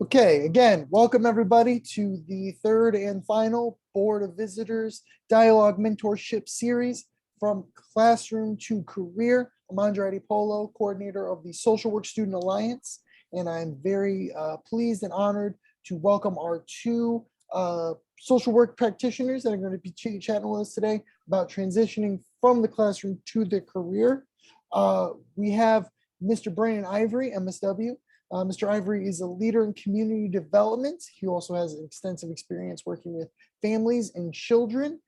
Okay, again, welcome everybody to the third and final Board of Visitors Dialogue Mentorship Series from Classroom to Career. I'm Andre Polo, coordinator of the Social Work Student Alliance, and I'm very pleased and honored to welcome our two social work practitioners that are going to be chatting with us today about transitioning from the classroom to the career. We have Mr. Brandon Ivory, MSW. Mr. Ivory is a leader in community development. He also has extensive experience working with families and children.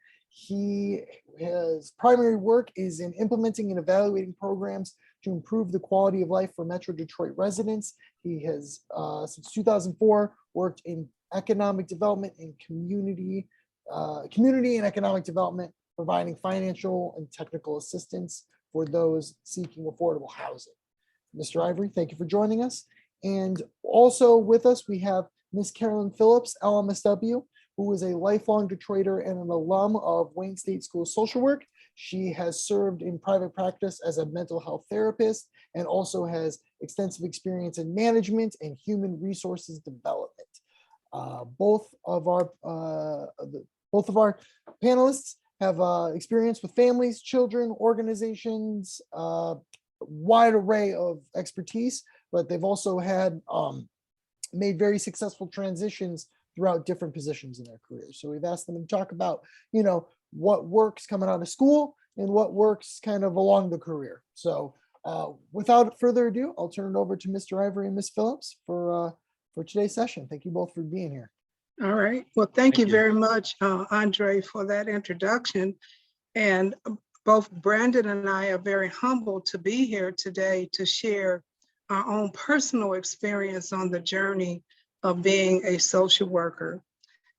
His primary work is in implementing and evaluating programs to improve the quality of life for Metro Detroit residents. He has, since 2004, worked in economic development and community and economic development, providing financial and technical assistance for those seeking affordable housing. Mr. Ivory, thank you for joining us. And also with us, we have Ms. Carolyn Phillips, LMSW, who is a lifelong Detroiter and an alum of Wayne State School of Social Work. She has served in private practice as a mental health therapist and also has extensive experience in management and human resources development. Both of our panelists have experience with families, children, organizations, wide array of expertise, but they've also had made very successful transitions throughout different positions in their careers. So we've asked them to talk about, what works coming out of school and what works kind of along the career. So without further ado, I'll turn it over to Mr. Ivory and Ms. Phillips for today's session. Thank you both for being here. All right. Well, thank you very much, Andre, for that introduction. And both Brandon and I are very humbled to be here today to share our own personal experience on the journey of being a social worker.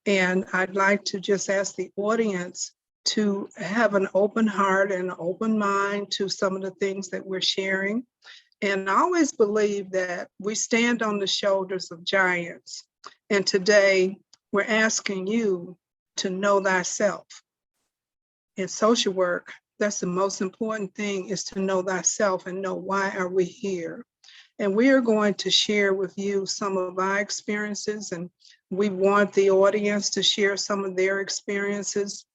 And I'd like to just ask the audience to have an open heart and an open mind to some of the things that we're sharing. And I always believe that we stand on the shoulders of giants. And today we're asking you to know thyself. In social work, that's the most important thing, is to know thyself and know why are we here. And we are going to share with you some of our experiences, and we want the audience to share some of their experiences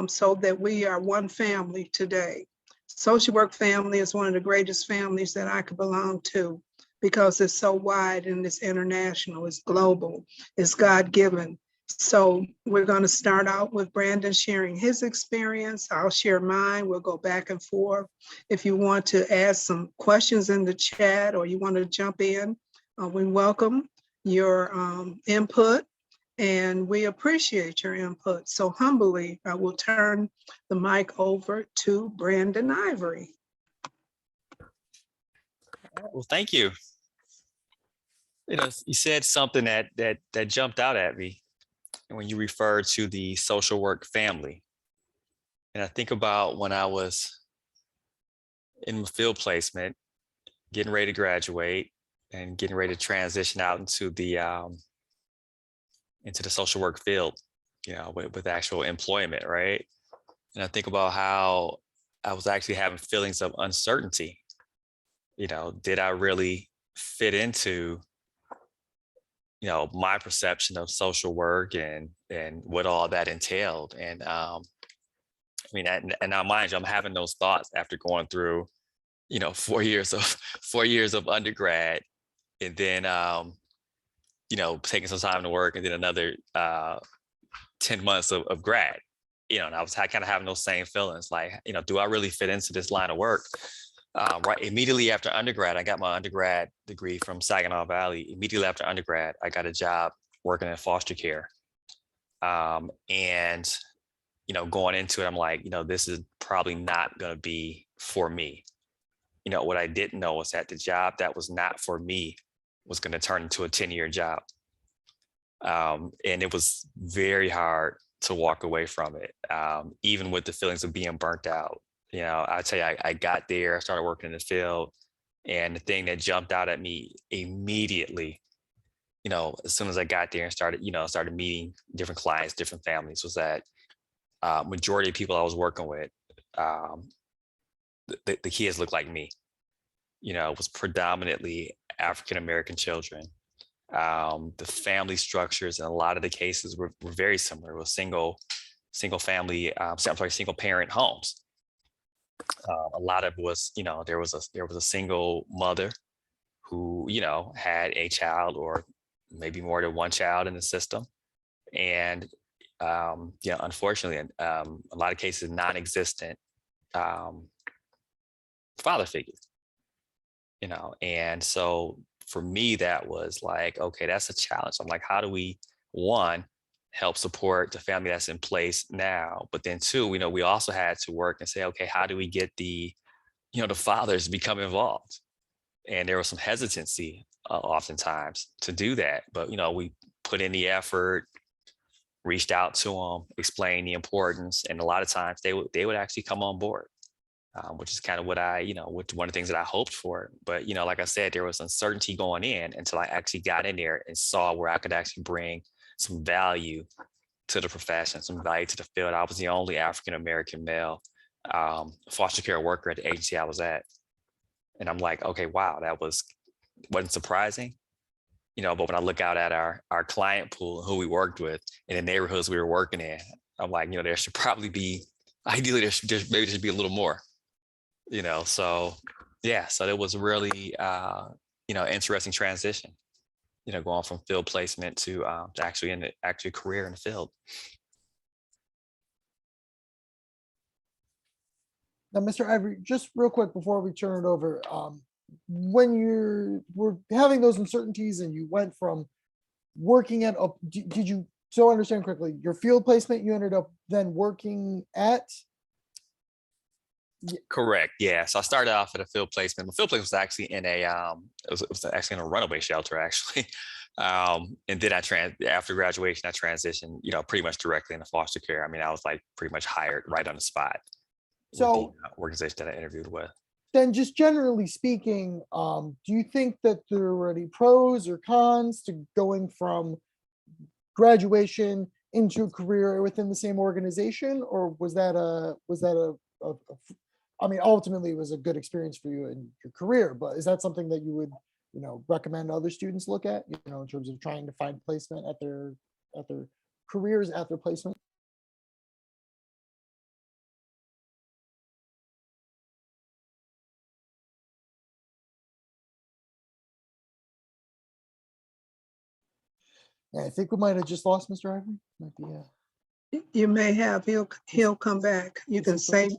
so that we are one family today. Social work family is one of the greatest families that I could belong to because it's so wide and it's international, it's global, it's God-given. So we're going to start out with Brandon sharing his experience. I'll share mine. We'll go back and forth. If you want to add some questions in the chat or you want to jump in, we welcome your input and we appreciate your input. So humbly, I will turn the mic over to Brandon Ivory. Well, thank you. You said something that jumped out at me when you referred to the social work family. And I think about when I was in my field placement, getting ready to graduate and getting ready to transition out into the social work field, with actual employment, right? And I think about how I was actually having feelings of uncertainty. Did I really fit into my perception of social work and what all that entailed. And and now mind you, I'm having those thoughts after going through, 4 years of undergrad, and then taking some time to work, and then another 10 months of grad. And I was kind of having those same feelings, like, do I really fit into this line of work? Right immediately after undergrad, I got my undergrad degree from Saginaw Valley. Immediately after undergrad, I got a job working in foster care. And going into it, I'm like, this is probably not going to be for me. What I didn't know was that the job that was not for me was going to turn into a 10-year job. And it was very hard to walk away from it, even with the feelings of being burnt out. I tell you, I got there, I started working in the field, and the thing that jumped out at me immediately, as soon as I got there and started meeting different clients, different families, was that majority of people I was working with, the kids looked like me. It was predominantly African-American children. The family structures in a lot of the cases were very similar. It was single family, single parent homes. A lot of it was, there was a single mother who, had a child or maybe more than one child in the system. And, unfortunately, a lot of cases, non-existent father figure, and so for me, that was like, okay, that's a challenge. I'm like, how do we, one, help support the family that's in place now? But then two, we also had to work and say, okay, how do we get the fathers to become involved? And there was some hesitancy oftentimes to do that. But, we put in the effort, reached out to them, explained the importance. And a lot of times they would actually come on board. Which is kind of what one of the things that I hoped for. But, like I said, there was uncertainty going in until I actually got in there and saw where I could actually bring some value to the profession, some value to the field. I was the only African-American male foster care worker at the agency I was at. And I'm like, okay, wow, wasn't surprising. But when I look out at our client pool, who we worked with in the neighborhoods we were working in, I'm like, there should probably be, ideally, there should be a little more. So yeah, so it was really, interesting transition, going from field placement to actually career in the field. Now, Mr. Ivory, just real quick before we turn it over, when you were having those uncertainties and you went from working at, did you, so I understand correctly, your field placement, you ended up then working at? Correct. Yeah. So I started off at a field placement. The field placement was actually in a it was actually in a runaway shelter, actually. And then after graduation, I transitioned, pretty much directly into foster care. I mean, I was like pretty much hired right on the spot. So with the organization that I interviewed with. Then just generally speaking, do you think that there were any pros or cons to going from graduation into a career within the same organization, or was that I mean, ultimately it was a good experience for you in your career, but is that something that you would, recommend other students look at, in terms of trying to find placement at their careers, at their placement? Yeah, I think we might have just lost Mr. Ivory. Might be, You may have, he'll come back. You can save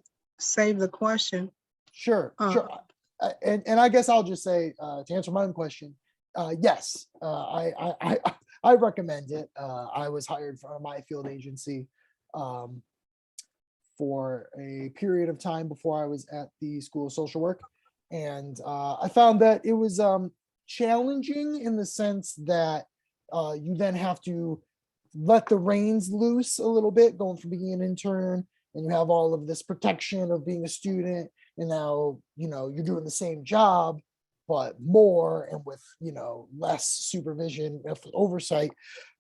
the question. Sure. And I guess I'll just say, to answer my own question, yes, I recommend it. I was hired from my field agency for a period of time before I was at the School of Social Work. And I found that it was challenging in the sense that you then have to let the reins loose a little bit, going from being an intern, and you have all of this protection of being a student, and now you're doing the same job but more and with less supervision, oversight.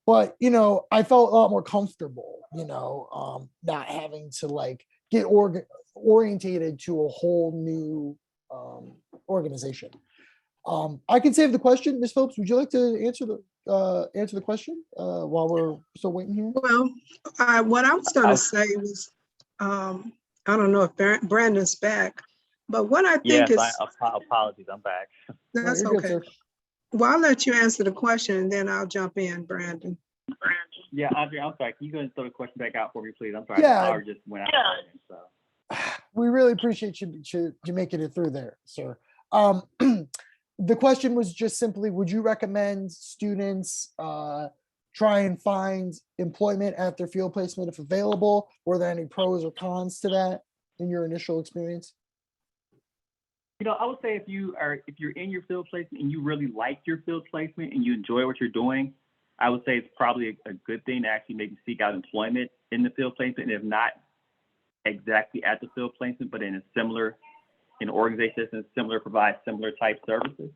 But I felt a lot more comfortable not having to get orientated to a whole new organization. I can save the question. Ms. Phillips, would you like to answer the question while we're still waiting here? Well, what I was going to say was, I don't know if Brandon's back, but what I think is— apologies, I'm back. That's You're okay. good, sir. Well, I'll let you answer the question and then I'll jump in, Brandon. Yeah, Andre, I'm sorry. Can you go and throw the question back out for me, please? I'm sorry. Yeah. The power just went out. So. We really appreciate you making it through there, sir. The question was just simply, would you recommend students try and find employment at their field placement if available? Were there any pros or cons to that in your initial experience? I would say if you're in your field placement and you really like your field placement and you enjoy what you're doing, I would say it's probably a good thing to actually maybe seek out employment in the field placement, and if not exactly at the field placement, but in an organization that's similar, provides similar type services.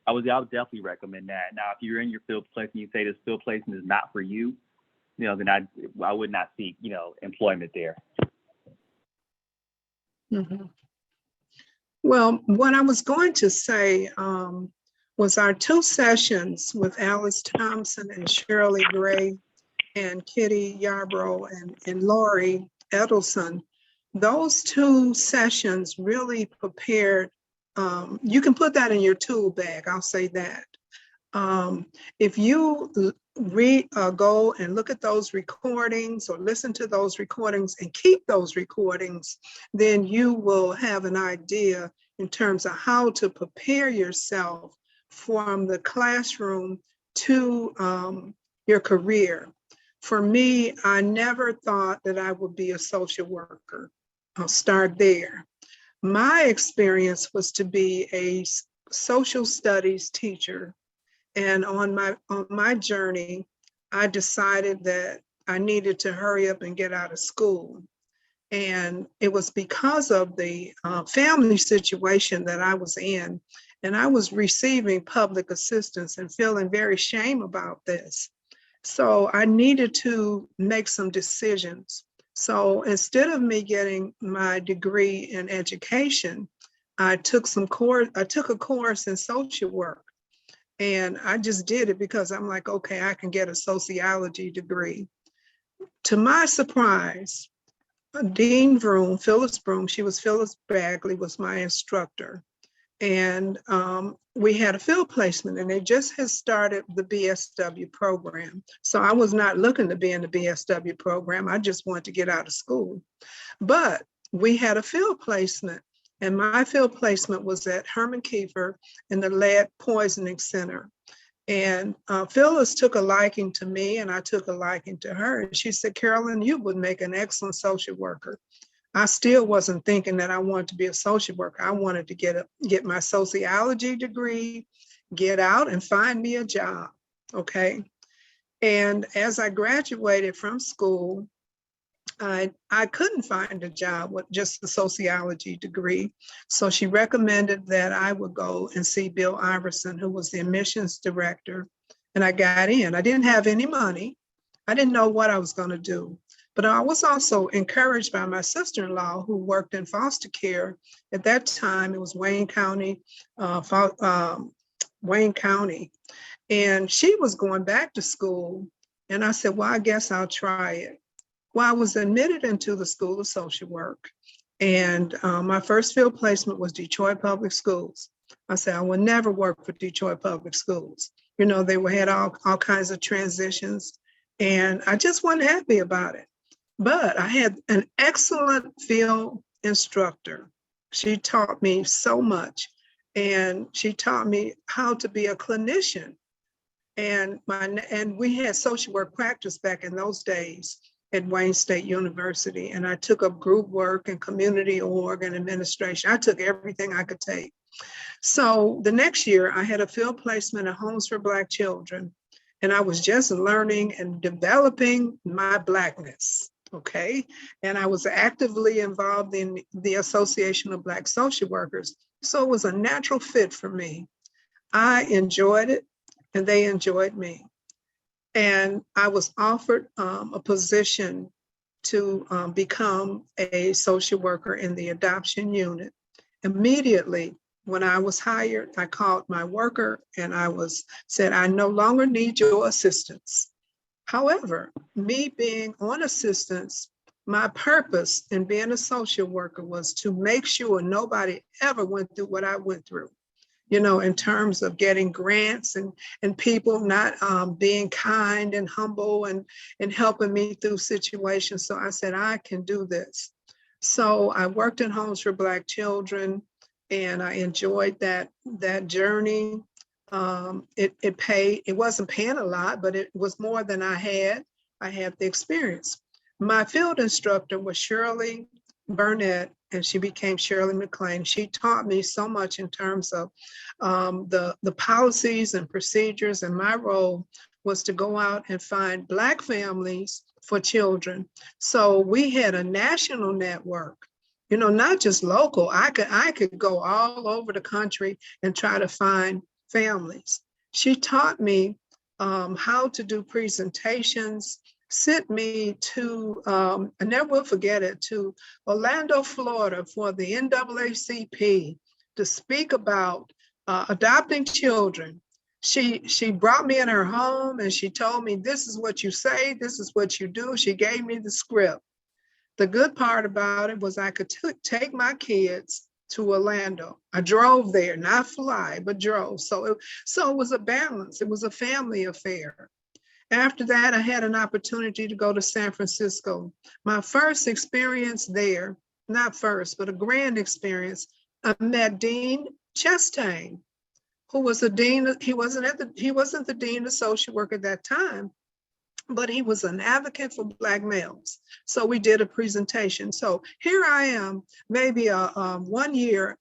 I would definitely recommend that. Now, if you're in your field placement, you say this field placement is not for you, then I would not seek, employment there. Mm-hmm. Well, what I was going to say was our 2 sessions with Alice Thompson and Shirley Gray and Kitty Yarbrough and Lori Edelson. Those 2 sessions really prepared, you can put that in your tool bag, I'll say that. If you go and look at those recordings or listen to those recordings and keep those recordings, then you will have an idea in terms of how to prepare yourself from the classroom to your career. For me, I never thought that I would be a social worker. I'll start there. My experience was to be a social studies teacher. And on my journey, I decided that I needed to hurry up and get out of school. And it was because of the family situation that I was in, and I was receiving public assistance and feeling very shame about this. So I needed to make some decisions. So instead of me getting my degree in education, I took a course in social work. And I just did it because I'm like, okay, I can get a sociology degree. To my surprise, Dean Vroom, Phillips Vroom, she was Phyllis Bagley, was my instructor. And we had a field placement, and they just had started the BSW program. So I was not looking to be in the BSW program. I just wanted to get out of school. But we had a field placement, and my field placement was at Herman Kiefer in the Lead Poisoning Center. And Phyllis took a liking to me, and I took a liking to her. And she said, Carolyn, you would make an excellent social worker. I still wasn't thinking that I wanted to be a social worker. I wanted to get my sociology degree, get out and find me a job, okay? And as I graduated from school, I couldn't find a job with just a sociology degree. So she recommended that I would go and see Bill Iverson, who was the admissions director, and I got in. I didn't have any money. I didn't know what I was going to do. But I was also encouraged by my sister-in-law, who worked in foster care. At that time, it was Wayne County, and she was going back to school. And I said, well, I guess I'll try it. Well, I was admitted into the School of Social Work, and my first field placement was Detroit Public Schools. I said, I will never work for Detroit Public Schools. You know, they had all kinds of transitions, and I just wasn't happy about it. But I had an excellent field instructor. She taught me so much, and she taught me how to be a clinician. And we had social work practice back in those days at Wayne State University. And I took up group work and community org and administration. I took everything I could take. So the next year I had a field placement at Homes for Black Children. And I was just learning and developing my Blackness, okay? And I was actively involved in the Association of Black Social Workers. So it was a natural fit for me. I enjoyed it, and they enjoyed me. And I was offered a position to become a social worker in the adoption unit. Immediately, when I was hired, I called my worker and said, I no longer need your assistance. However, me being on assistance, my purpose in being a social worker was to make sure nobody ever went through what I went through. You know, in terms of getting grants and people not being kind and humble and helping me through situations. So I said, I can do this. So I worked in Homes for Black Children, and I enjoyed that journey. It paid, it wasn't paying a lot, but it was more than I had. I had the experience. My field instructor was Shirley Burnett, and she became Shirley McLean. She taught me so much in terms of the policies and procedures, and my role was to go out and find Black families for children. So we had a national network, you know, not just local. I could go all over the country and try to find families. She taught me how to do presentations, sent me to, I never will forget it, to Orlando, Florida for the NAACP to speak about adopting children. She brought me in her home and she told me, this is what you say, this is what you do. She gave me the script. The good part about it was I could take my kids to Orlando. I drove there, not fly, but drove. So it was a balance. It was a family affair. After that, I had an opportunity to go to San Francisco. My first experience there, not first, but a grand experience, I met Dean Chastain, who was the dean. He wasn't the dean of social work at that time, but he was an advocate for Black males. So we did a presentation. So here I am, maybe 1 year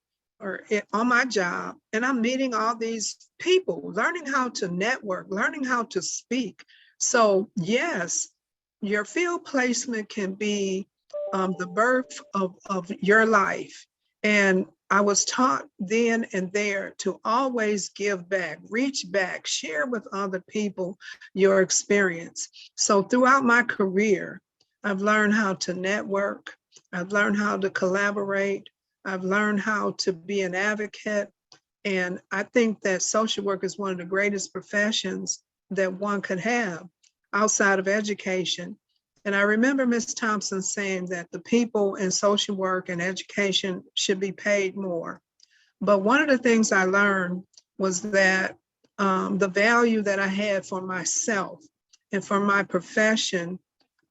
on my job, and I'm meeting all these people, learning how to network, learning how to speak. So yes, your field placement can be the birth of your life. And I was taught then and there to always give back, reach back, share with other people your experience. So throughout my career, I've learned how to network. I've learned how to collaborate. I've learned how to be an advocate. And I think that social work is one of the greatest professions that one could have outside of education. And I remember Ms. Thompson saying that the people in social work and education should be paid more. But one of the things I learned was that the value that I had for myself and for my profession,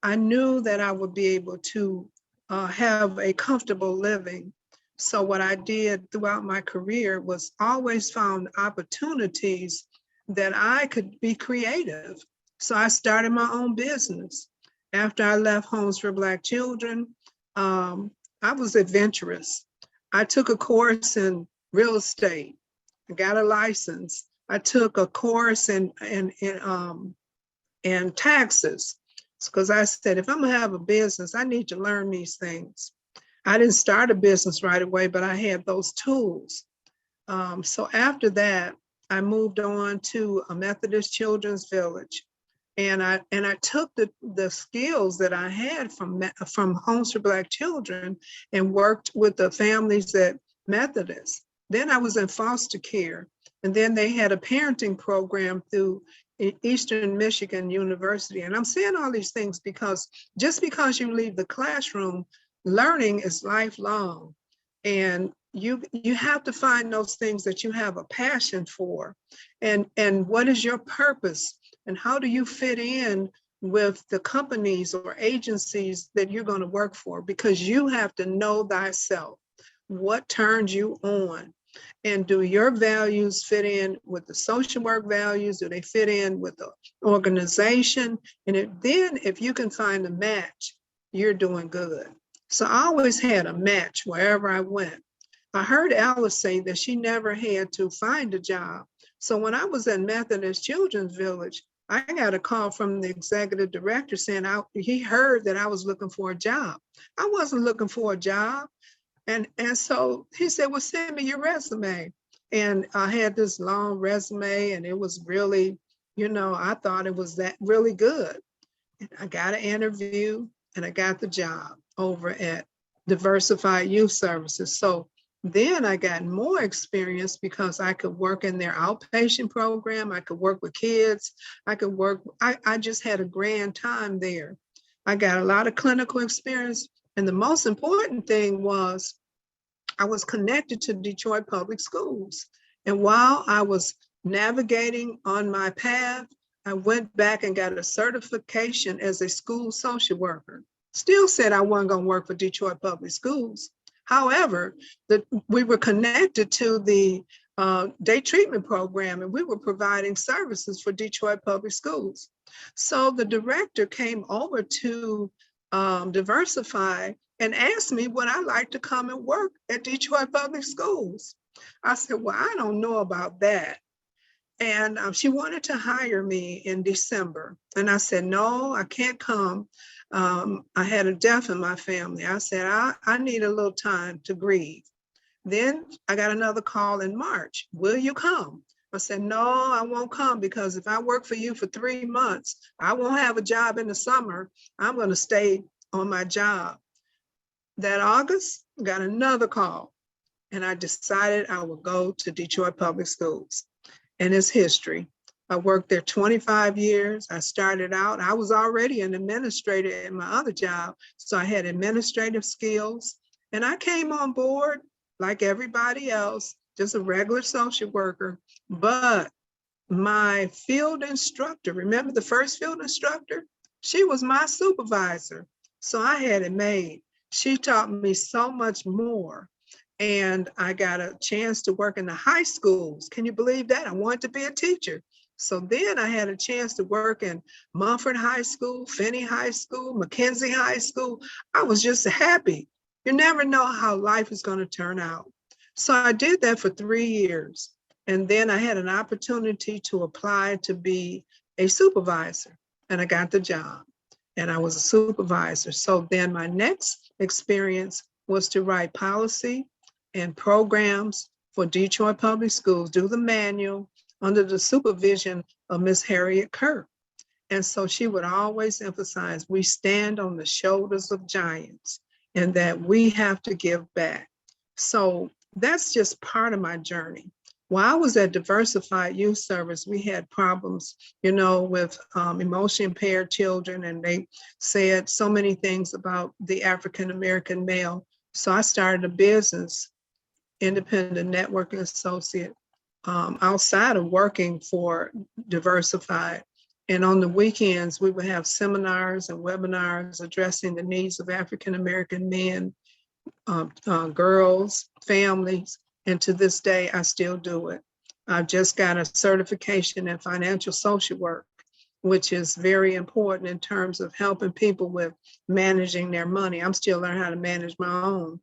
I knew that I would be able to have a comfortable living. So what I did throughout my career was always found opportunities that I could be creative. So I started my own business. After I left Homes for Black Children, I was adventurous. I took a course in real estate. I got a license. I took a course in taxes, because I said, if I'm gonna have a business, I need to learn these things. I didn't start a business right away, but I had those tools. So after that, I moved on to a Methodist Children's Village. And I took the skills that I had from Homes for Black Children and worked with the families at Methodist. Then I was in foster care. And then they had a parenting program through Eastern Michigan University. And I'm saying all these things because just because you leave the classroom, learning is lifelong. And you have to find those things that you have a passion for. And what is your purpose? And how do you fit in with the companies or agencies that you're going to work for? Because you have to know thyself. What turns you on? And do your values fit in with the social work values? Do they fit in with the organization? And then if you can find a match, you're doing good. So I always had a match wherever I went. I heard Alice say that she never had to find a job. So when I was at Methodist Children's Village, I got a call from the executive director saying he heard that I was looking for a job. I wasn't looking for a job. And so he said, well, send me your resume. And I had this long resume and it was really, I thought it was that really good. And I got an interview and I got the job over at Diversified Youth Services. So then I got more experience because I could work in their outpatient program. I could work with kids. I just had a grand time there. I got a lot of clinical experience. And the most important thing was I was connected to Detroit Public Schools. And while I was navigating on my path, I went back and got a certification as a school social worker. Still said I wasn't going to work for Detroit Public Schools. However, we were connected to the day treatment program and we were providing services for Detroit Public Schools. So the director came over to Diversify and asked me would I like to come and work at Detroit Public Schools. I said, well, I don't know about that. And she wanted to hire me in December. And I said, no, I can't come. I had a death in my family. I said, I need a little time to grieve. Then I got another call in March. Will you come? I said, no, I won't come because if I work for you for 3 months, I won't have a job in the summer. I'm going to stay on my job. That August, got another call. and I decided I would go to Detroit Public Schools. And it's history. I worked there 25 years. I started out, I was already an administrator in my other job, so I had administrative skills. And I came on board like everybody else, just a regular social worker. But my field instructor, remember the first field instructor? She was my supervisor. So I had it made. She taught me so much more. And I got a chance to work in the high schools. Can you believe that? I wanted to be a teacher. So then I had a chance to work in Mumford High School, Finney High School, Mackenzie High School. I was just happy. You never know how life is going to turn out. So I did that for 3 years. And then I had an opportunity to apply to be a supervisor, and I got the job, and I was a supervisor. So then my next experience was to write policy and programs for Detroit Public Schools, do the manual under the supervision of Miss Harriet Kirk. And so she would always emphasize, we stand on the shoulders of giants and that we have to give back. So that's just part of my journey. While I was at Diversified Youth Service, we had problems, with emotionally impaired children, and they said so many things about the African-American male. So I started a business, independent networking associate, outside of working for Diversified. And on the weekends, we would have seminars and webinars addressing the needs of African-American men, girls, families. And to this day, I still do it. I've just got a certification in financial social work, which is very important in terms of helping people with managing their money. I'm still learning how to manage my own.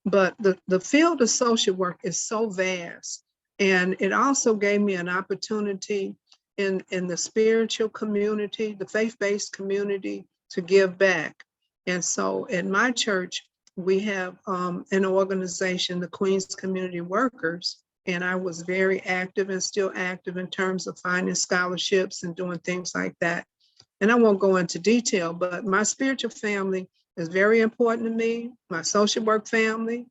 But the field of social work is so vast. And it also gave me an opportunity in the spiritual community, the faith-based community, to give back. And so in my church, we have an organization, the Queens Community Workers, and I was very active and still active in terms of finding scholarships and doing things like that. And I won't go into detail, but my spiritual family is very important to me, my social work family,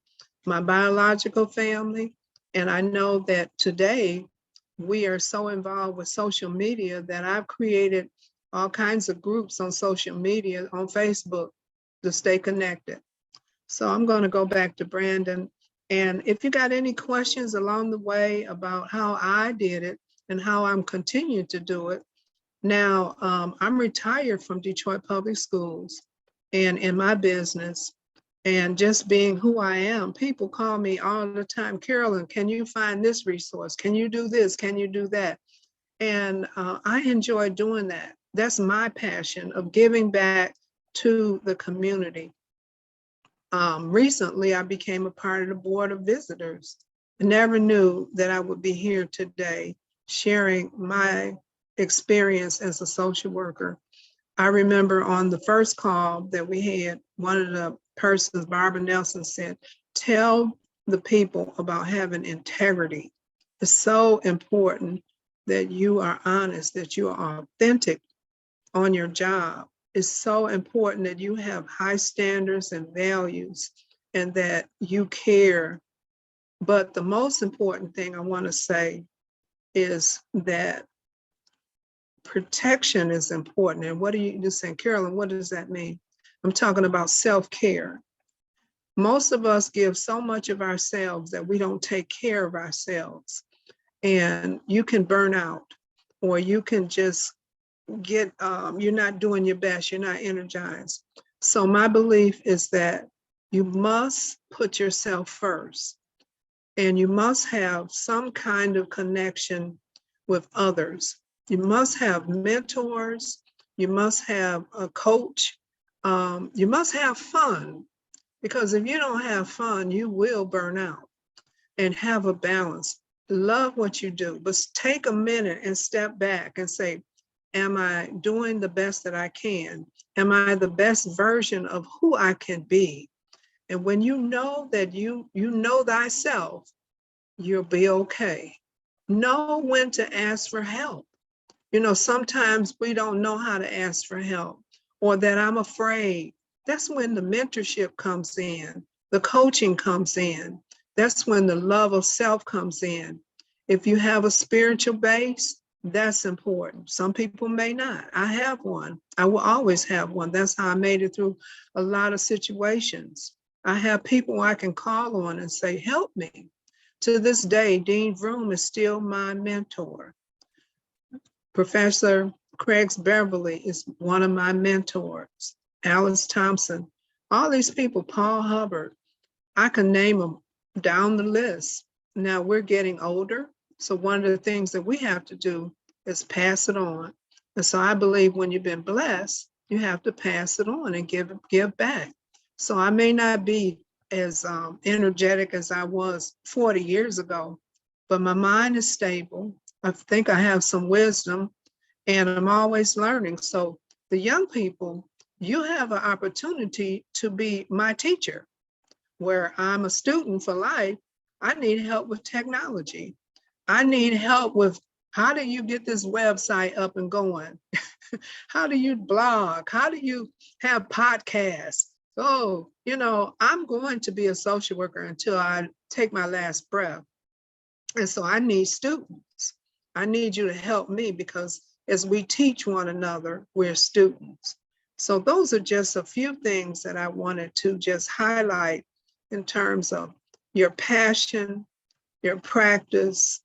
my biological family. And I know that today we are so involved with social media that I've created all kinds of groups on social media, on Facebook, to stay connected. So I'm going to go back to Brandon. And if you got any questions along the way about how I did it and how I'm continuing to do it. Now, I'm retired from Detroit Public Schools and in my business, and just being who I am, people call me all the time, Carolyn, can you find this resource? Can you do this? Can you do that? And I enjoy doing that. That's my passion of giving back to the community. Recently, I became a part of the board of visitors. I never knew that I would be here today sharing my experience as a social worker. I remember on the first call that we had, one of the persons, Barbara Nelson, said, tell the people about having integrity. It's so important that you are honest, that you are authentic on your job. It's so important that you have high standards and values and that you care. But the most important thing I want to say is that protection is important. And what are you just saying, Carolyn, what does that mean? I'm talking about self-care. Most of us give so much of ourselves that we don't take care of ourselves. And you can burn out, or you can just get, you're not doing your best, you're not energized. So my belief is that you must put yourself first, and you must have some kind of connection with others. You must have mentors, you must have a coach, you must have fun, because if you don't have fun, you will burn out. And have a balance. Love what you do, but take a minute and step back and say, am I doing the best that I can? Am I the best version of who I can be? And when you know that you know thyself, you'll be okay. Know when to ask for help. Sometimes we don't know how to ask for help, or that I'm afraid. That's when the mentorship comes in, the coaching comes in. that's when the love of self comes in. If you have a spiritual base, that's important. Some people may not. I have one. I will always have one. That's how I made it through a lot of situations. I have people I can call on and say, help me. To this day, Dean Vroom is still my mentor. Professor Craig Beverly is one of my mentors. Alice Thompson, all these people, Paul Hubbard, I can name them down the list. Now we're getting older. So one of the things that we have to do is pass it on. And so I believe when you've been blessed, you have to pass it on and give back. So I may not be as energetic as I was 40 years ago, but my mind is stable. I think I have some wisdom and I'm always learning. So the young people, you have an opportunity to be my teacher. Where I'm a student for life, I need help with technology. I need help with how do you get this website up and going? How do you blog? How do you have podcasts? Oh, you know, I'm going to be a social worker until I take my last breath. And so I need students. I need you to help me because as we teach one another, we're students. So those are just a few things that I wanted to just highlight in terms of your passion, your practice,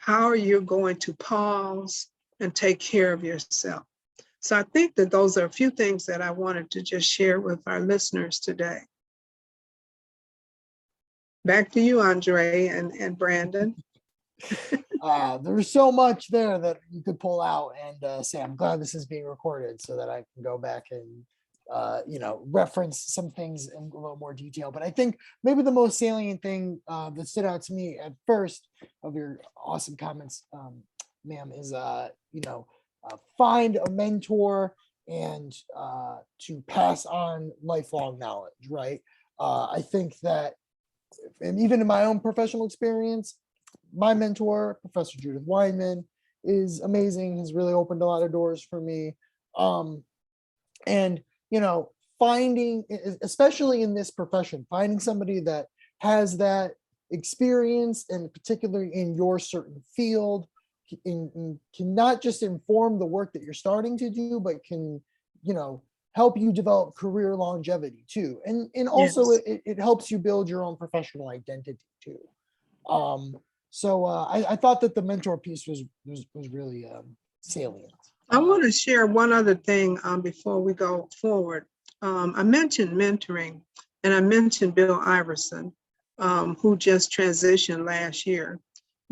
how are you going to pause and take care of yourself? So I think that those are a few things that I wanted to just share with our listeners today. Back to you, Andre and Brandon. There's so much there that you could pull out and say, I'm glad this is being recorded so that I can go back and reference some things in a little more detail. But I think maybe the most salient thing that stood out to me at first of your awesome comments, ma'am, is, find a mentor and to pass on lifelong knowledge, right? I think that, and even in my own professional experience, my mentor, Professor Judith Weinman, is amazing, has really opened a lot of doors for me. And finding, especially in this profession, finding somebody that has that experience, and particularly in your certain field, can not just inform the work that you're starting to do, but can, help you develop career longevity too. And also Yes. it helps you build your own professional identity too. So I thought that the mentor piece was really salient. I want to share one other thing before we go forward. I mentioned mentoring, and I mentioned Bill Iverson, who just transitioned last year.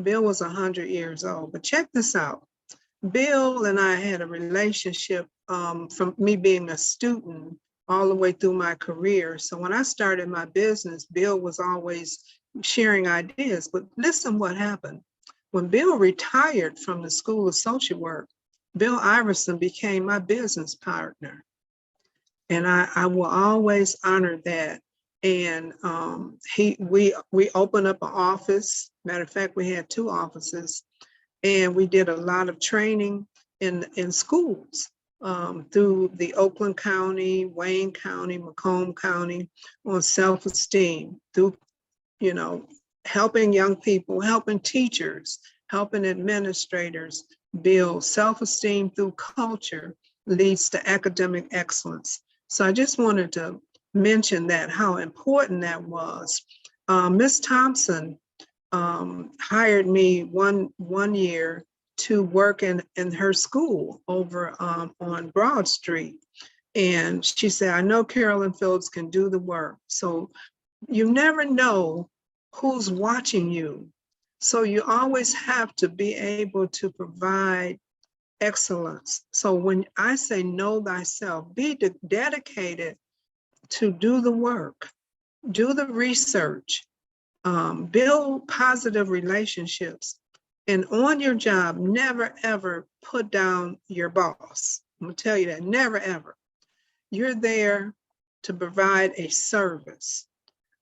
Bill was 100 years old, but check this out. Bill and I had a relationship from me being a student all the way through my career. So when I started my business, Bill was always sharing ideas, but listen what happened. When Bill retired from the School of Social Work, Bill Iverson became my business partner. And I will always honor that. And we opened up an office. Matter of fact, we had 2 offices, and we did a lot of training in schools through the Oakland County, Wayne County, Macomb County on self-esteem, through, helping young people, helping teachers, helping administrators build self-esteem through culture leads to academic excellence. So I just wanted to mention that, how important that was. Ms. Thompson hired me one year to work in her school over on Broad Street. And she said, I know Carolyn Phillips can do the work. So you never know who's watching you. So you always have to be able to provide excellence. So when I say know thyself, be dedicated to do the work, do the research, build positive relationships, and on your job, never ever put down your boss. I'm gonna tell you that, never ever. You're there to provide a service.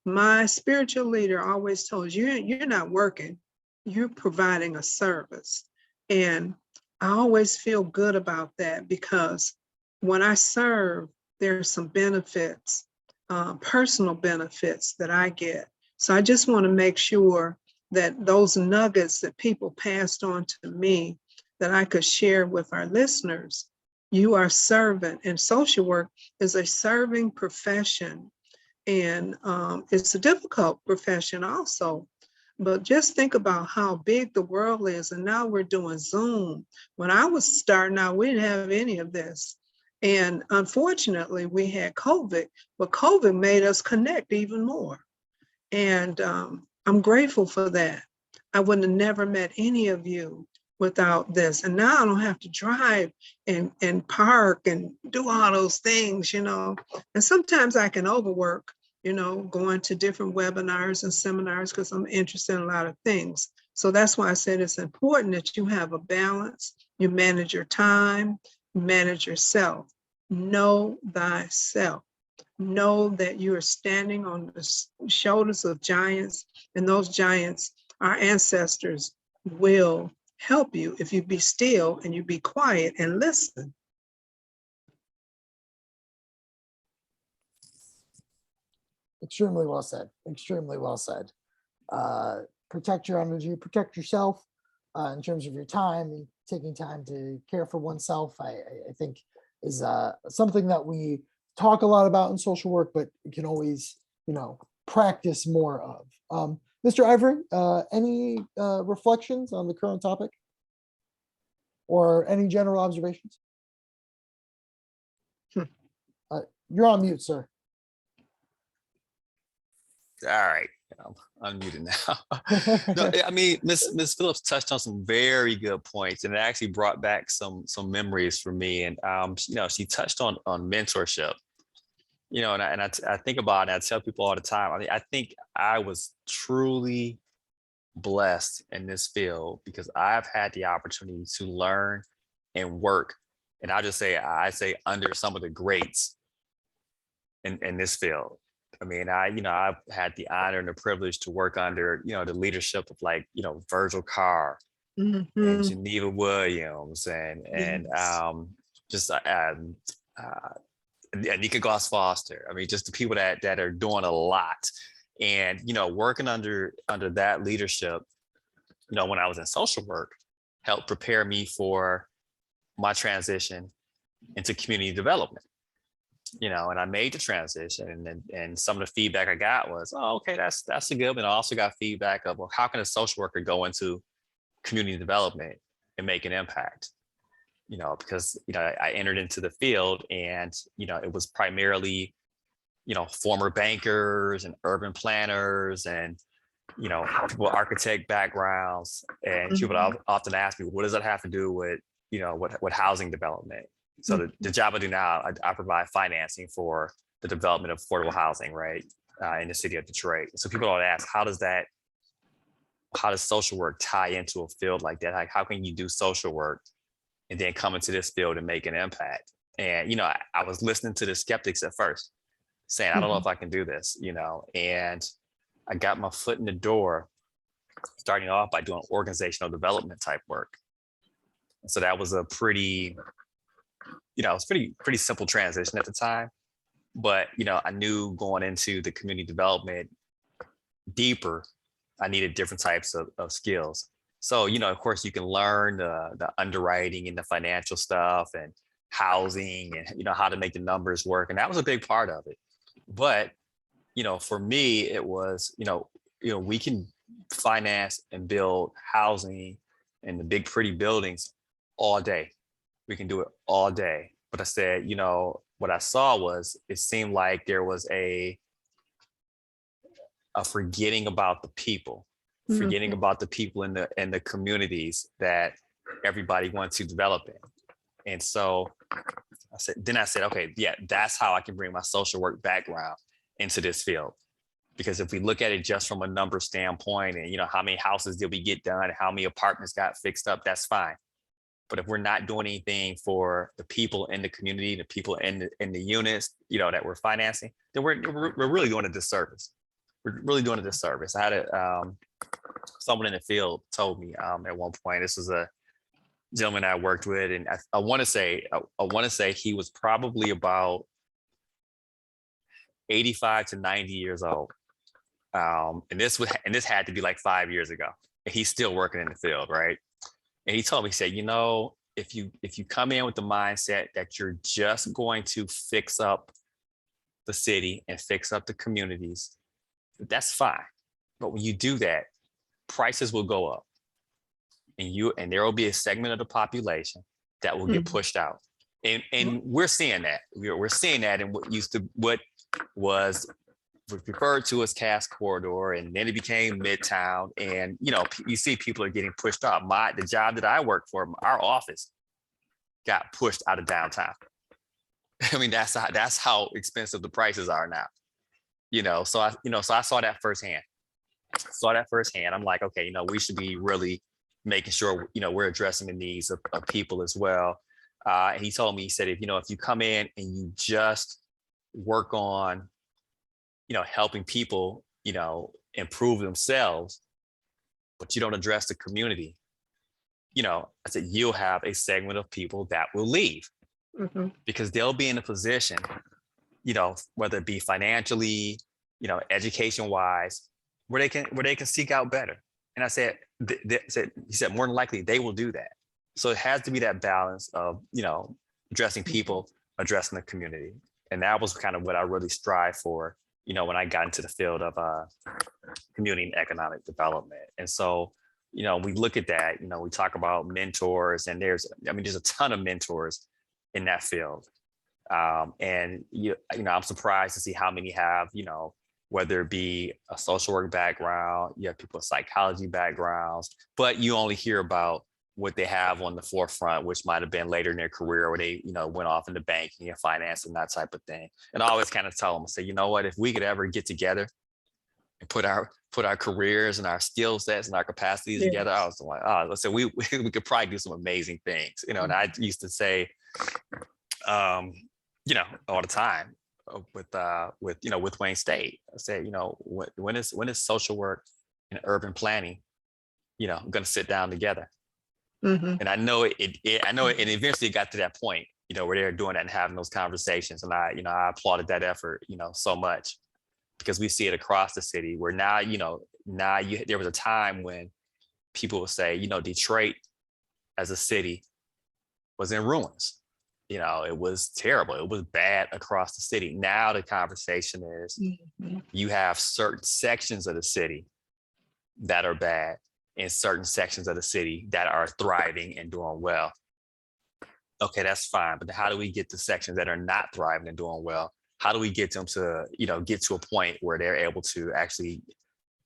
My spiritual leader always told you, you're not working, you're providing a service. And I always feel good about that, because when I serve, there's some benefits, personal benefits that I get So I just want to make sure that those nuggets that people passed on to me that I could share with our listeners. You are servant, and social work is a serving profession. And it's a difficult profession also. But just think about how big the world is. And now we're doing Zoom. When I was starting out, we didn't have any of this. And unfortunately, we had COVID, but COVID made us connect even more. And I'm grateful for that. I would have never met any of you without this. And now I don't have to drive and park and do all those things, you know. And sometimes I can overwork, you know, going to different webinars and seminars because I'm interested in a lot of things. So that's why I said it's important that you have a balance. You manage your time, manage yourself. Know thyself. Know that you are standing on the shoulders of giants, and those giants, our ancestors, will help you if you be still and you be quiet and listen. Extremely well said. Extremely well said. Protect your energy, protect yourself in terms of your time, and taking time to care for oneself. I think is something that we talk a lot about in social work, but you can always, you know, practice more of. Mr. Ivory, any reflections on the current topic or any general observations? You're on mute, sir. All right, I'm unmuted now. No, I mean, Miss Phillips touched on some very good points, and it actually brought back some memories for me. And you know, she touched on mentorship. You know, and I think about it. And I tell people all the time. I mean, I think I was truly blessed in this field because I've had the opportunity to learn and work, and I say under some of the greats in this field. I mean, I've had the honor and the privilege to work under, you know, the leadership of, like, you know, Virgil Carr and Geneva Williams and just Anika Goss Foster. I mean, just the people that are doing a lot. And, you know, working under that leadership, you know, when I was in social work, helped prepare me for my transition into community development. You know, and I made the transition, and some of the feedback I got was, oh, okay, that's a good one. I also got feedback of, well, how can a social worker go into community development and make an impact? You know, because, you know, I entered into the field, and, you know, it was primarily, you know, former bankers and urban planners and, you know, people with architect backgrounds, and people often ask me, what does that have to do with, you know, what housing development? So the job I do now, I provide financing for the development of affordable housing, right, in the city of Detroit. So people always ask, how does social work tie into a field like that? Like, how can you do social work and then come into this field and make an impact? And, you know, I was listening to the skeptics at first, saying, I don't know if I can do this, you know, and I got my foot in the door, starting off by doing organizational development type work. So that was a pretty simple transition at the time. But, you know, I knew going into the community development deeper, I needed different types of skills. So, you know, of course, you can learn the underwriting and the financial stuff and housing and, you know, how to make the numbers work. And that was a big part of it. But, you know, for me, it was, you know, we can finance and build housing and the big, pretty buildings all day. We can do it all day. But I said, you know, what I saw was, it seemed like there was a forgetting about the people, forgetting about the people in the communities that everybody wants to develop in. And so I said, okay, yeah, that's how I can bring my social work background into this field. Because if we look at it just from a number standpoint and, you know, how many houses did we get done, how many apartments got fixed up, that's fine. But if we're not doing anything for the people in the community, the people in the units, you know, that we're financing, then we're really doing a disservice. We're really doing a disservice. I had someone in the field told me at one point, this was a gentleman I worked with, and I want to say he was probably about 85 to 90 years old. And this had to be like 5 years ago. And he's still working in the field, right? And he told me, he said, if you come in with the mindset that you're just going to fix up the city and fix up the communities, that's fine. But when you do that, prices will go up, and there will be a segment of the population that will get pushed out. And we're seeing that. We're seeing that in what was referred to as Cass Corridor, and then it became Midtown. And you see people are getting pushed off. The job that I work for, our office got pushed out of downtown. I mean, that's how expensive the prices are now. So I saw that firsthand. I'm like, okay, we should be really making sure we're addressing the needs of people as well. And he told me, he said, if you come in and you just work on helping people improve themselves, but you don't address the community, I said, you'll have a segment of people that will leave, because they'll be in a position, whether it be financially, education wise, where they can seek out better. And I said, he said, more than likely they will do that. So it has to be that balance of, addressing people, addressing the community. And that was kind of what I really strive for, when I got into the field of community and economic development. And so, we look at that, we talk about mentors, and there's a ton of mentors in that field. And I'm surprised to see how many have, whether it be a social work background, you have people with psychology backgrounds, but you only hear about what they have on the forefront, which might have been later in their career, where they, went off into banking and finance and that type of thing. And I always kind of tell them, say, what, if we could ever get together and put our careers and our skill sets and our capacities together, I was like, let's say we could probably do some amazing things, And I used to say, all the time with Wayne State, I said, when is social work and urban planning, going to sit down together? And I know it eventually got to that point, where they're doing that and having those conversations. And I applauded that effort, so much, because we see it across the city, where now, there was a time when people would say, Detroit as a city was in ruins. It was terrible. It was bad across the city. Now the conversation is, you have certain sections of the city that are bad, and certain sections of the city that are thriving and doing well. Okay, that's fine. But how do we get the sections that are not thriving and doing well? How do we get them to, get to a point where they're able to actually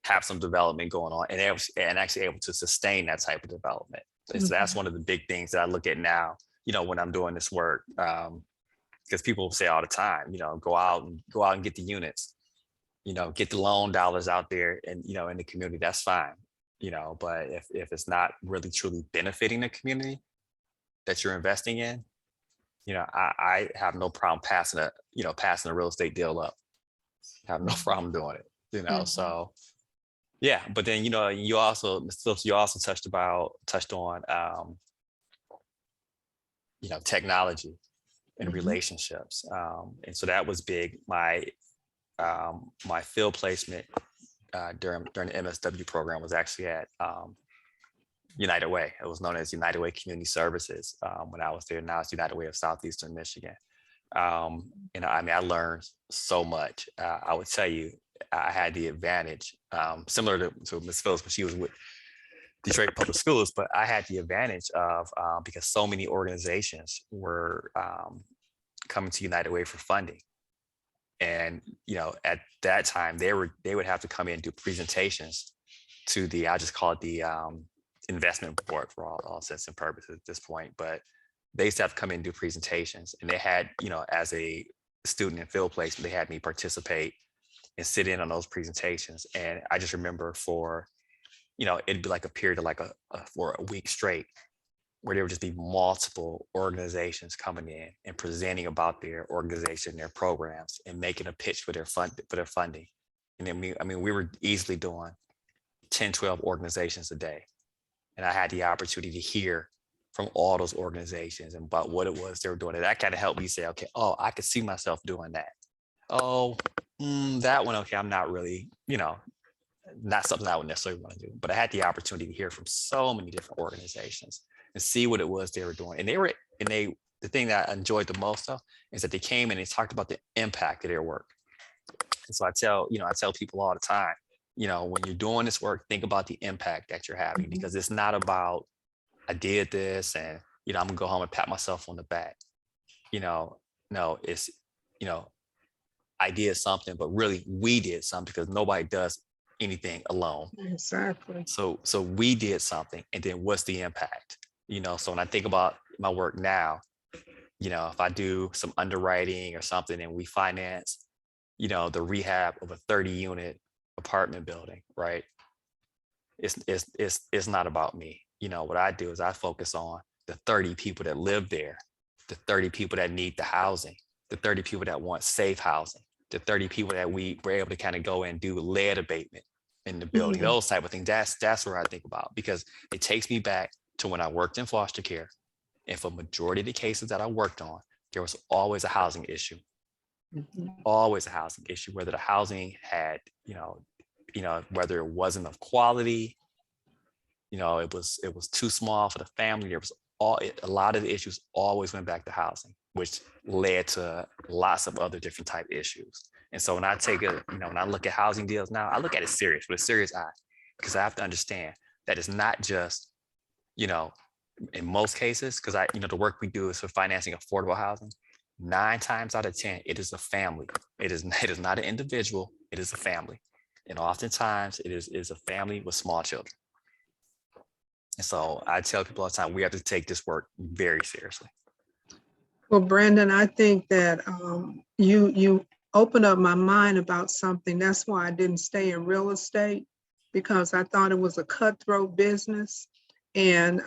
have some development going on and actually able to sustain that type of development? So that's one of the big things that I look at now, when I'm doing this work, because people say all the time, go out and get the units, get the loan dollars out there and, in the community, that's fine. But if it's not really truly benefiting the community that you're investing in, I have no problem passing a real estate deal up. I have no problem doing it, so yeah. But then, you also, Ms. Phillips, you also touched on, technology and relationships. And so that was big. My field placement during the MSW program was actually at United Way. It was known as United Way Community Services when I was there. Now it's United Way of Southeastern Michigan. I learned so much. I would tell you, I had the advantage, similar to Ms. Phillips, but she was with Detroit Public Schools, but I had the advantage of, because so many organizations were coming to United Way for funding. And, at that time, they would have to come in and do presentations to I just call it the investment board for all intents and purposes at this point. But they used to have to come in and do presentations. And they had, as a student in field placement, they had me participate and sit in on those presentations. And I just remember it'd be like a period of for a week straight, where there would just be multiple organizations coming in and presenting about their organization, their programs, and making a pitch for their funding. And then we were easily doing 10, 12 organizations a day. And I had the opportunity to hear from all those organizations and about what it was they were doing. And that kind of helped me say, okay, I could see myself doing that. That one, okay, I'm not really, not something I would necessarily want to do, but I had the opportunity to hear from so many different organizations and see what it was they were doing. And the thing that I enjoyed the most though, is that they came and they talked about the impact of their work. And so I tell people all the time, when you're doing this work, think about the impact that you're having, because it's not about, I did this and, I'm gonna go home and pat myself on the back. No, it's, I did something, but really we did something, because nobody does anything alone. Exactly. So we did something, and then what's the impact? So when I think about my work now, if I do some underwriting or something and we finance, the rehab of a 30-unit apartment building, right? It's not about me. What I do is I focus on the 30 people that live there, the 30 people that need the housing, the 30 people that want safe housing, the 30 people that we were able to kind of go and do lead abatement in the building, those type of things. That's where I think about, because it takes me back to when I worked in foster care. And for majority of the cases that I worked on, there was always a housing issue. Always a housing issue, whether the housing had, whether it wasn't of quality, it was too small for the family. There was a lot of the issues always went back to housing, which led to lots of other different type issues. And so when I when I look at housing deals now, I look at it serious, with a serious eye, because I have to understand that it's not just, in most cases, because the work we do is for financing affordable housing. 9 times out of 10, it is a family. It is not an individual, it is a family. And oftentimes it is a family with small children. And so I tell people all the time, we have to take this work very seriously. Well, Brandon, I think that you opened up my mind about something. That's why I didn't stay in real estate, because I thought it was a cutthroat business. And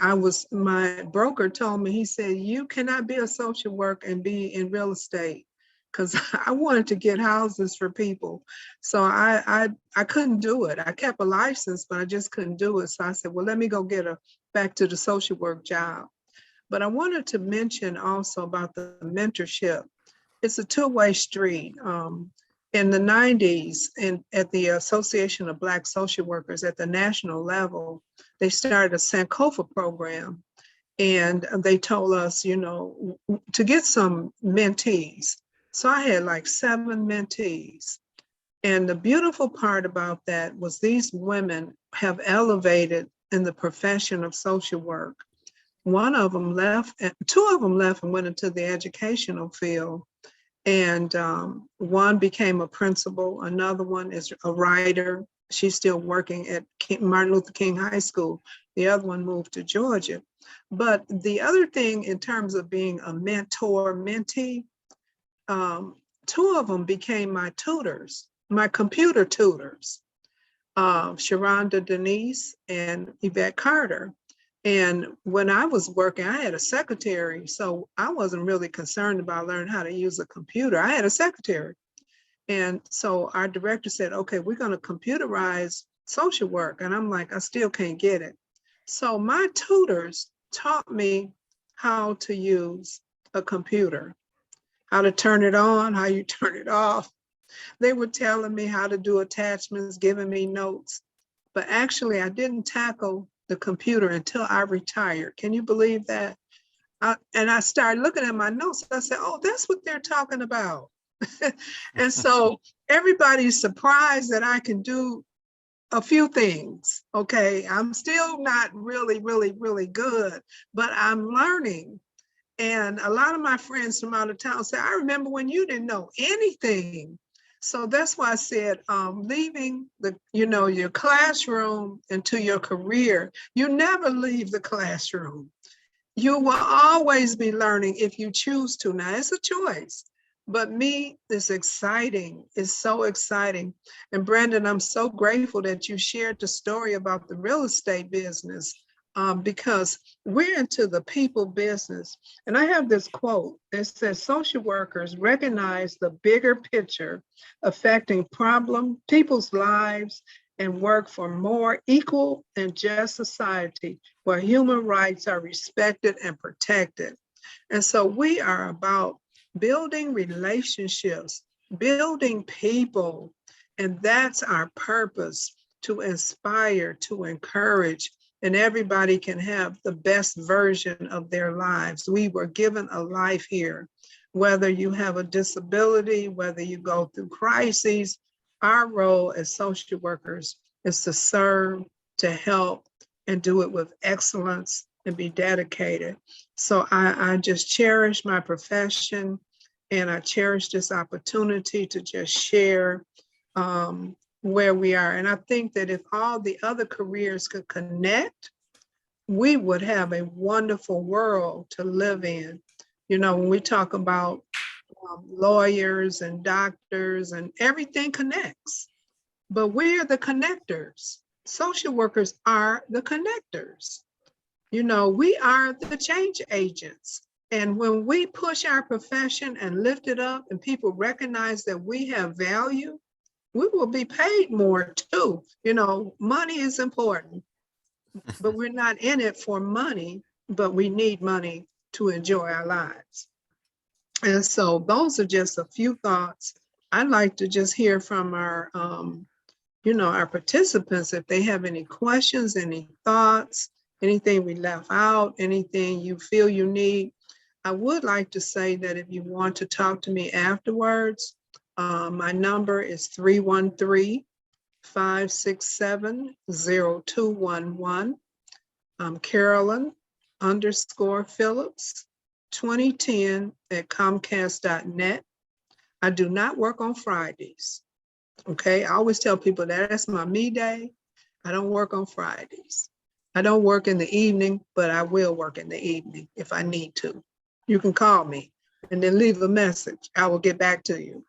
my broker told me, he said, you cannot be a social worker and be in real estate, because I wanted to get houses for people. So I couldn't do it. I kept a license, but I just couldn't do it. So I said, well, let me go get back to the social work job. But I wanted to mention also about the mentorship. It's a two-way street. In the 90s, at the Association of Black Social Workers at the national level, they started a Sankofa program. And they told us, to get some mentees. So I had like 7 mentees. And the beautiful part about that was these women have elevated in the profession of social work. One of them left, 2 of them left and went into the educational field. And one became a principal. Another one is a writer. She's still working at Martin Luther King High School. The other one moved to Georgia. But the other thing in terms of being a mentor, mentee, 2 of them became my tutors, my computer tutors, Sharonda Denise and Yvette Carter. And when I was working, I had a secretary, so I wasn't really concerned about learning how to use a computer. I had a secretary. And so our director said, okay, we're going to computerize social work. And I'm like, I still can't get it. So my tutors taught me how to use a computer, how to turn it on, how you turn it off. They were telling me how to do attachments, giving me notes. But actually, I didn't tackle the computer until I retired. Can you believe that? And I started looking at my notes. I said, oh, that's what they're talking about. And so everybody's surprised that I can do a few things. Okay, I'm still not really, really, really good, but I'm learning. And a lot of my friends from out of town say, I remember when you didn't know anything. So that's why I said, leaving your classroom into your career, you never leave the classroom. You will always be learning if you choose to. Now, it's a choice. But me, it's exciting. It's so exciting. And Brandon, I'm so grateful that you shared the story about the real estate business, because we're into the people business. And I have this quote that says, social workers recognize the bigger picture affecting people's lives and work for more equal and just society where human rights are respected and protected. And so we are about building relationships, building people, and that's our purpose. to inspire, to encourage, and everybody can have the best version of their lives. We were given a life here, whether you have a disability, whether you go through crises. Our role as social workers is to serve, to help, and do it with excellence and be dedicated. So I just cherish my profession, and I cherish this opportunity to just share where we are. And I think that if all the other careers could connect, we would have a wonderful world to live in. You know, when we talk about lawyers and doctors and everything connects, but we're the connectors. Social workers are the connectors. You know, we are the change agents. And when we push our profession and lift it up and people recognize that we have value, we will be paid more too. You know, money is important, but we're not in it for money, but we need money to enjoy our lives. And so those are just a few thoughts. I'd like to just hear from our, our participants, if they have any questions, any thoughts, anything we left out, anything you feel you need. I would like to say that if you want to talk to me afterwards, my number is 313-567-0211. I'm Carolyn _Phillips 2010 at Comcast.net. I do not work on Fridays. Okay, I always tell people that that's my me day. I don't work on Fridays. I don't work in the evening, but I will work in the evening if I need to. You can call me and then leave a message. I will get back to you.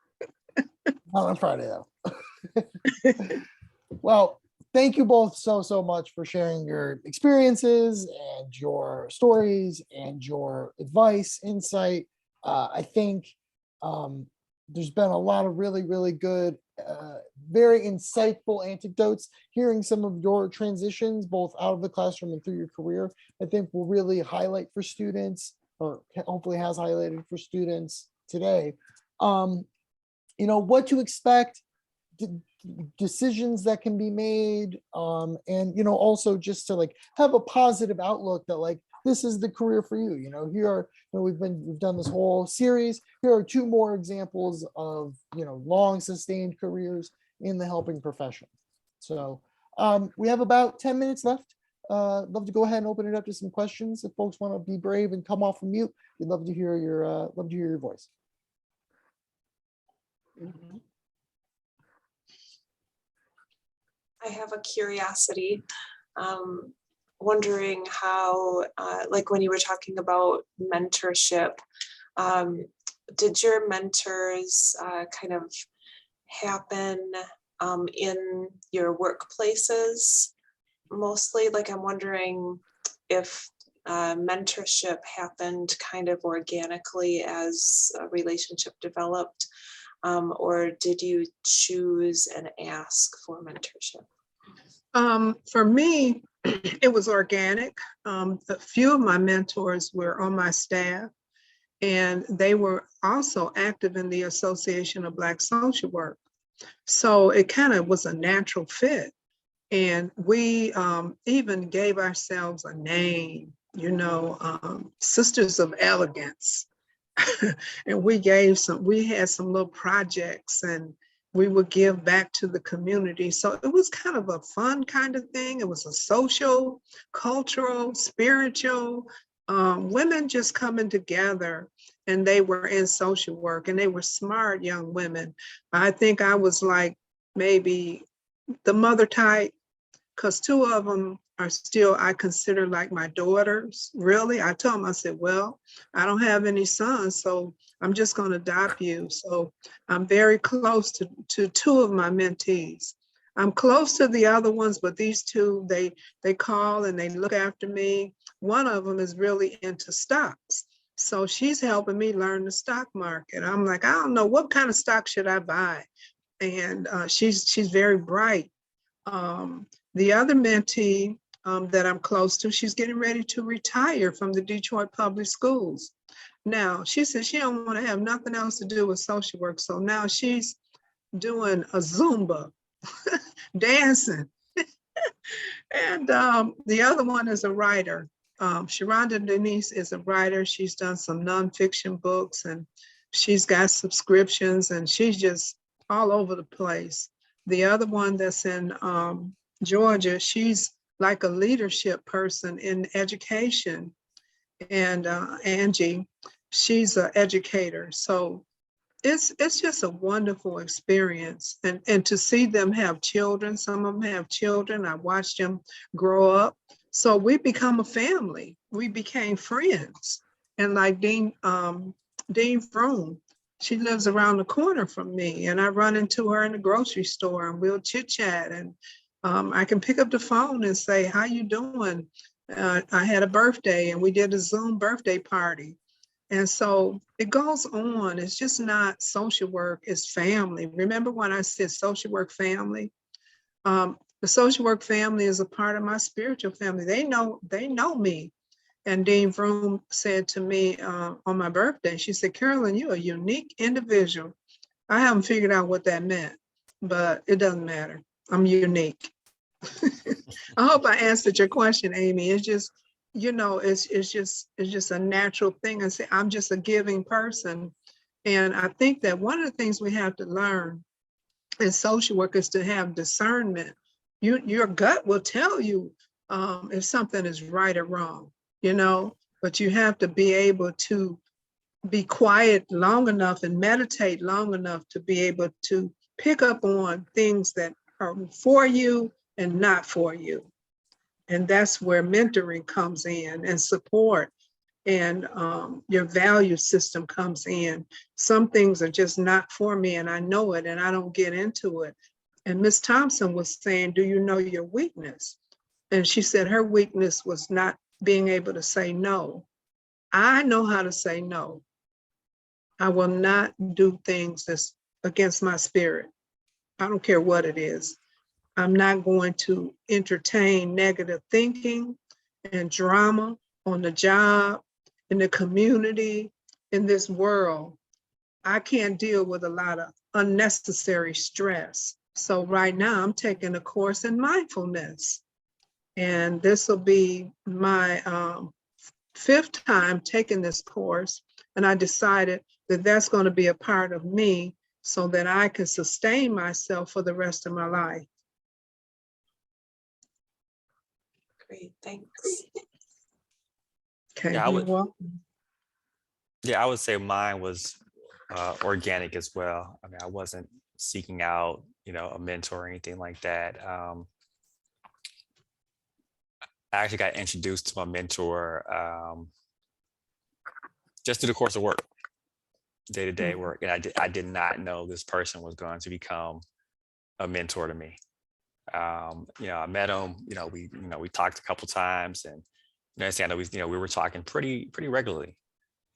Not on Friday though. Well, thank you both so much for sharing your experiences and your stories and your advice, insight. I think there's been a lot of really good, very insightful anecdotes. Hearing some of your transitions, both out of the classroom and through your career, I think will really highlight for students, or hopefully has highlighted for students today, what to expect, decisions that can be made, and also just to have a positive outlook that this is the career for you. We've done this whole series. Here are 2 more examples of long sustained careers in the helping profession. So we have about 10 minutes left. Love to go ahead and open it up to some questions. If folks want to be brave and come off from mute, we'd love to hear your voice. Mhm. I have a curiosity, wondering how, when you were talking about mentorship, did your mentors kind of happen in your workplaces mostly? I'm wondering if mentorship happened kind of organically as a relationship developed, or did you choose and ask for mentorship? For me, it was organic. A few of my mentors were on my staff, and they were also active in the Association of Black Social Work. So it kind of was a natural fit. And we even gave ourselves a name, Sisters of Elegance. And we had some little projects, and we would give back to the community. So it was kind of a fun kind of thing. It was a social, cultural, spiritual, women just coming together, and they were in social work, and they were smart young women. I think I was like maybe the mother type, because 2 of them are still, I consider like my daughters, really. I told them, I said, well, I don't have any sons, so I'm just going to adopt you. So I'm very close to 2 of my mentees. I'm close to the other ones, but these 2, they call and they look after me. One of them is really into stocks. So she's helping me learn the stock market. I'm like, I don't know, what kind of stock should I buy? And she's very bright. The other mentee that I'm close to, she's getting ready to retire from the Detroit Public Schools. Now, she said she don't want to have nothing else to do with social work. So now she's doing a Zumba, dancing. And the other one is a writer. Sharonda Denise is a writer. She's done some nonfiction books and she's got subscriptions and she's just all over the place. The other one that's in Georgia, she's like a leadership person in education. And Angie, she's an educator. So it's just a wonderful experience. And to see them have children, some of them have children. I watched them grow up. So we become a family. We became friends. And like Dean Froome, she lives around the corner from me and I run into her in the grocery store and we'll chit chat and I can pick up the phone and say, how you doing? I had a birthday and we did a Zoom birthday party. And so it goes on. It's just not social work, it's family. Remember when I said social work family? The social work family is a part of my spiritual family. They know me. And Dean Froome said to me on my birthday, she said, Carolyn, you're a unique individual. I haven't figured out what that meant, but it doesn't matter. I'm unique. I hope I answered your question, Amy. It's just, you know, it's just a natural thing. I say, I'm just a giving person. And I think that one of the things we have to learn as social workers to have discernment. Your gut will tell you if something is right or wrong, you know, but you have to be able to be quiet long enough and meditate long enough to be able to pick up on things that are for you and not for you. And that's where mentoring comes in and support and your value system comes in. Some things are just not for me and I know it and I don't get into it. And Miss Thompson was saying, do you know your weakness? And she said her weakness was not being able to say no. I know how to say no. I will not do things that's against my spirit. I don't care what it is. I'm not going to entertain negative thinking and drama on the job, in the community, in this world. I can't deal with a lot of unnecessary stress. So right now I'm taking a course in mindfulness. And this will be my 5th time taking this course. And I decided that that's going to be a part of me so that I can sustain myself for the rest of my life. Great, thanks. Okay, Yeah, you're welcome. I would say mine was organic as well. I mean, I wasn't seeking out, you know, a mentor or anything like that. I actually got introduced to my mentor just through the course of work, day-to-day work. And I did not know this person was going to become a mentor to me. You know, I met him, we talked a couple times and, we were talking pretty regularly,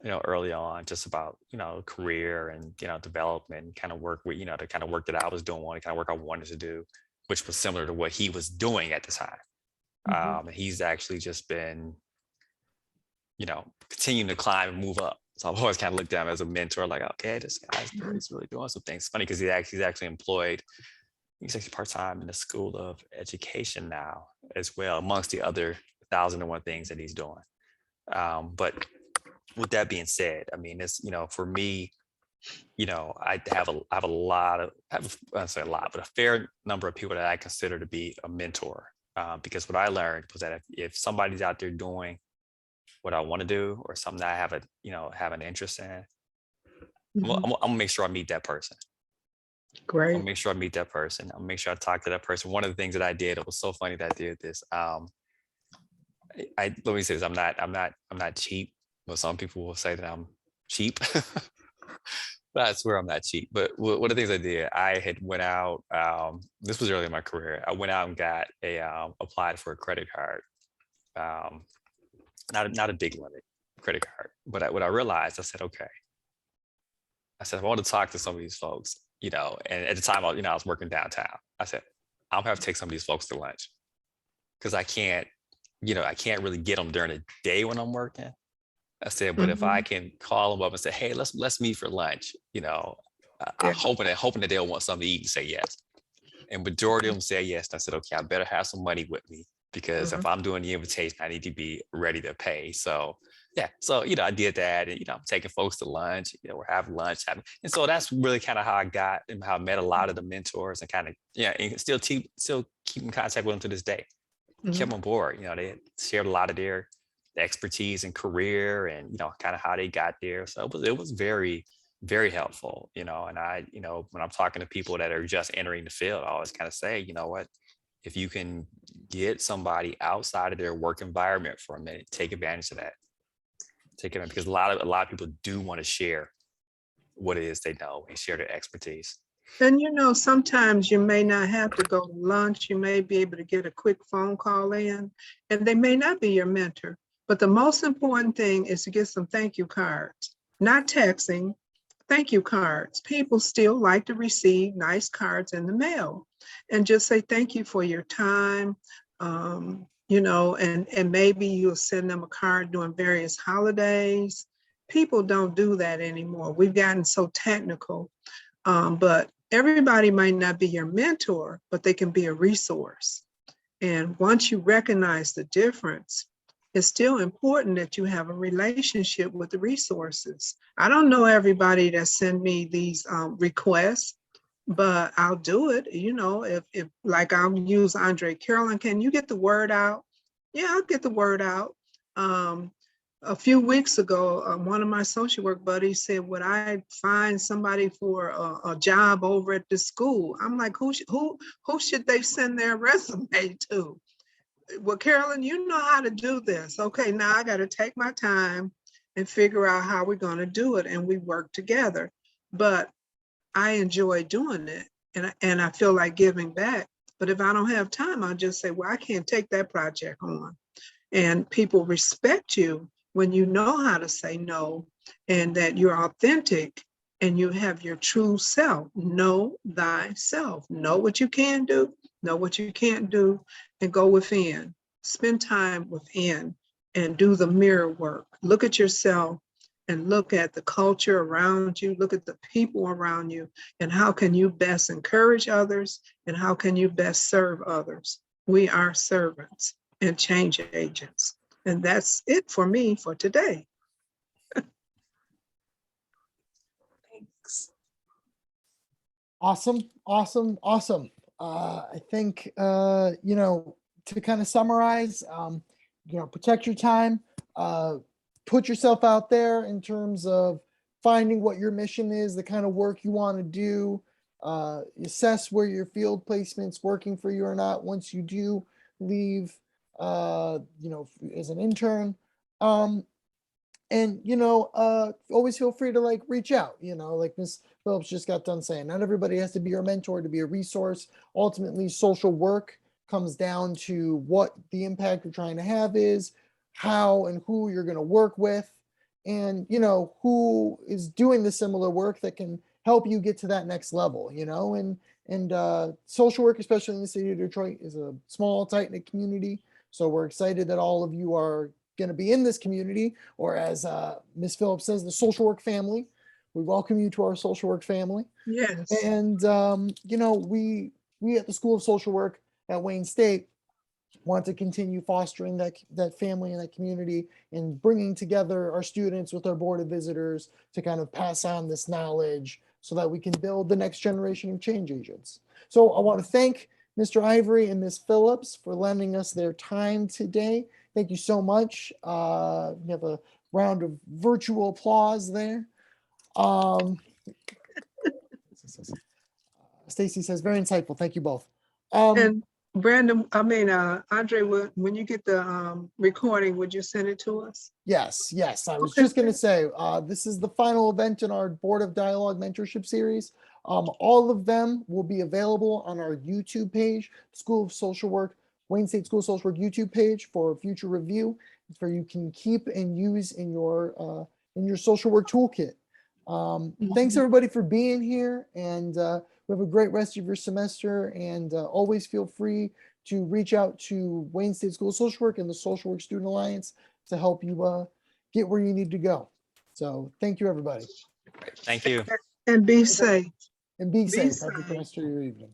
early on, just about, career and, development, kind of work with, the kind of work that I was doing, the kind of work I wanted to do, which was similar to what he was doing at the time. And he's actually just been, continuing to climb and move up. So I've always kind of looked at him as a mentor, like, okay, this guy's he's really doing some things. It's funny because he's actually employed. He's actually part-time in the School of Education now as well, amongst the other 1,001 things that he's doing. But with that being said, I mean, it's, for me, I have a fair number of people that I consider to be a mentor. Because what I learned was that if somebody's out there doing what I want to do or something that I have an interest in, I'm gonna make sure I meet that person. Great. I'll make sure I meet that person. I'll make sure I talk to that person. One of the things that I did, it was so funny that I did this. Let me say this, I'm not cheap. Well, some people will say that I'm cheap. But I swear I'm not cheap. But one of the things I did, I had went out, this was early in my career. I went out and got applied for a credit card. Not a big limit credit card. But what I realized, I said, okay. I said, if I want to talk to some of these folks, and at the time, I was working downtown. I said, I'm gonna have to take some of these folks to lunch because I can't really get them during the day when I'm working. I said, but if I can call them up and say, hey, let's meet for lunch, hoping that they'll want something to eat and say yes. And majority of them said yes. And I said, okay, I better have some money with me because Mhm. if I'm doing the invitation, I need to be ready to pay. So yeah, so I did that, and I'm taking folks to lunch. We're having lunch, and so that's really kind of how I got and how I met a lot of the mentors, and kind of and still keep in contact with them to this day. Kept Mhm. them on board. They shared a lot of their expertise and career, and kind of how they got there. So it was very, very helpful. And I when I'm talking to people that are just entering the field, I always kind of say, what, if you can get somebody outside of their work environment for a minute, take advantage of that. Take advantage, because a lot of people do want to share what it is they know and share their expertise. And sometimes you may not have to go to lunch. You may be able to get a quick phone call in, and they may not be your mentor. But the most important thing is to get some thank you cards, not texting, thank you cards. People still like to receive nice cards in the mail, and just say thank you for your time. And maybe you'll send them a card during various holidays. People don't do that anymore. We've gotten so technical, but everybody might not be your mentor, but they can be a resource. And once you recognize the difference, it's still important that you have a relationship with the resources. I don't know everybody that send me these requests, but I'll do it. If like I'll use Andre. Carolyn, can you get the word out? Yeah, I'll get the word out. A few weeks ago, one of my social work buddies said, would I find somebody for a job over at the school? I'm like, who should they send their resume to? Well, Carolyn, you know how to do this. Okay, now I got to take my time and figure out how we're going to do it. And we work together. But I enjoy doing it, and I feel like giving back. But if I don't have time, I'll just say, well, I can't take that project on. And people respect you when you know how to say no, and that you're authentic and you have your true self. Know thyself. Know what you can do, know what you can't do, and go within. Spend time within and do the mirror work. Look at yourself and look at the culture around you, look at the people around you, and how can you best encourage others, and how can you best serve others. We are servants and change agents. And that's it for me for today. Thanks. Awesome. I think, to kind of summarize, protect your time, put yourself out there in terms of finding what your mission is, the kind of work you want to do, assess where your field placement's working for you or not once you do leave, as an intern. Always feel free to reach out, like Ms. Phillips just got done saying, not everybody has to be your mentor to be a resource. Ultimately, social work comes down to what the impact you're trying to have is, how and who you're going to work with, and, who is doing the similar work that can help you get to that next level, and social work, especially in the city of Detroit, is a small, tight-knit community. So we're excited that all of you are going to be in this community, or as Ms. Phillips says, the social work family. We welcome you to our social work family. Yes. And, we at the School of Social Work at Wayne State want to continue fostering that family and that community, and bringing together our students with our board of visitors to kind of pass on this knowledge so that we can build the next generation of change agents. So I want to thank Mr. Ivory and Ms. Phillips for lending us their time today. Thank you so much. We have a round of virtual applause there. Stacy says, very insightful. Thank you both. And Brandon, Andre, when you get the recording, would you send it to us? Yes. I was Okay. just going to say, this is the final event in our Board of Dialogue Mentorship Series. All of them will be available on our YouTube page, School of Social Work, Wayne State School of Social Work YouTube page for future review, for you can keep and use in your social work toolkit. Thanks everybody for being here, and we have a great rest of your semester, and always feel free to reach out to Wayne State School of Social Work and the Social Work Student Alliance to help you get where you need to go. So thank you, everybody. Thank you. And be safe. And be safe. safe. Have a good rest of your evening.